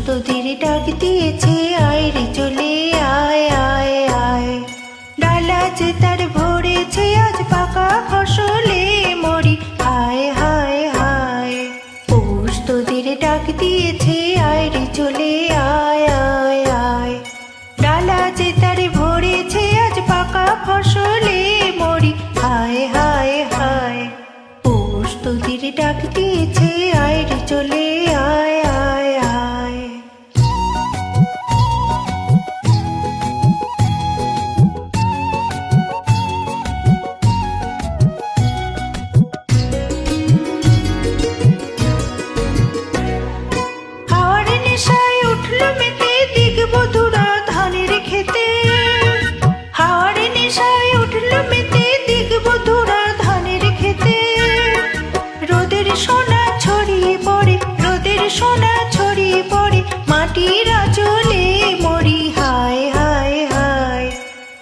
তোদের ডাক দিয়েছে, আয় রে চলে আয় আয় আয়। ডালা যে তার ভরেছে আজ পাকা ফসলে মরি, হায় হায় হায়। পৌষ তোদের ডাক দিয়েছে, আয় রে চলে আয় আয় আয়। ডালা যে তার ভরেছে আজ পাকা ফসলে মরি, হায় হায় হায়। পৌষ তোদের ডাক দিয়েছে, আয় রে চলে আয় আয় আয়। হাওয়ার নেশায় উঠলো মেতে দিগবধূরা ধানের খেতে। হাওয়ার নেশায় উঠলো মেতে দিগবধূরা ধানের খেতে। রোদের সোনা ছড়িয়ে পড়ে, রোদের সোনা ছড়িয়ে পড়ে, মাটির আঁচলে মরি, হায় হায় হায়।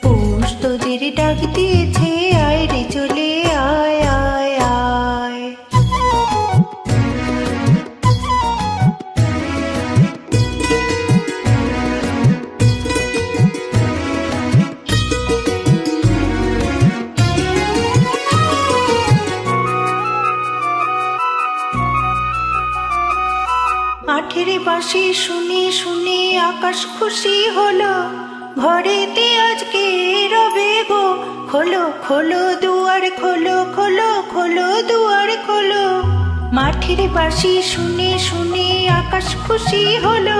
পৌষ তোদের ডাক দিয়েছে, আয় রে চলে আয় আয় আয়। মাঠের বাঁশি শুনে শুনে আকাশ খুশি হলো, ঘরেতে আজকে রবে গো। খোলো খোলো দুয়ার খোলো, খোলো খোলো দুয়ার খোলো। মাঠের বাঁশি শুনে শুনে আকাশ খুশি হলো,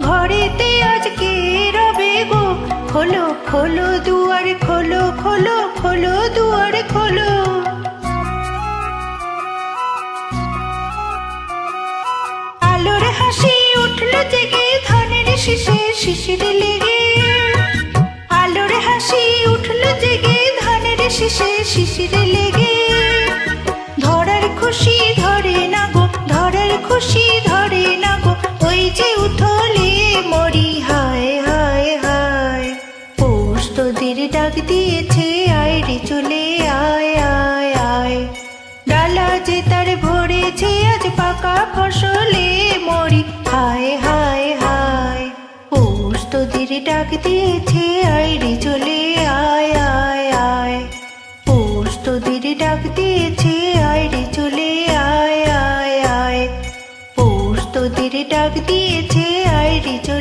ঘরেতে আজকে রবে গো। খোলো খোলো দুয়ার খোলো, খোলো খোলো দুয়ার খোলো। আলোর হাসি উঠলো জেগে ধানের শীষে শিশির লেগে। আলোর হাসি উঠলো জেগে ধানের শীষে শিশির লেগে। ধরার খুশি ধরে না গো, ধরার খুশি ধরে না গো, ওই যে উঠলে মরি, হায় হায় হায়। পৌষ তোদের ডাক দিয়েছে, আয় রে চলে আয় আয় আয়। ডালা যে তার ভরেছে আজ পাকা ফসলে মরি, হায় হায় হায়। পৌষ তোদের ডাক দিয়েছে, আয় রে চলে আয় আয় আয়। পৌষ তোদের ডাক দিয়েছে, আয় রে চলে আয় আয় আয়। পৌষ তোদের ডাক দিয়েছে, আয় রে চলে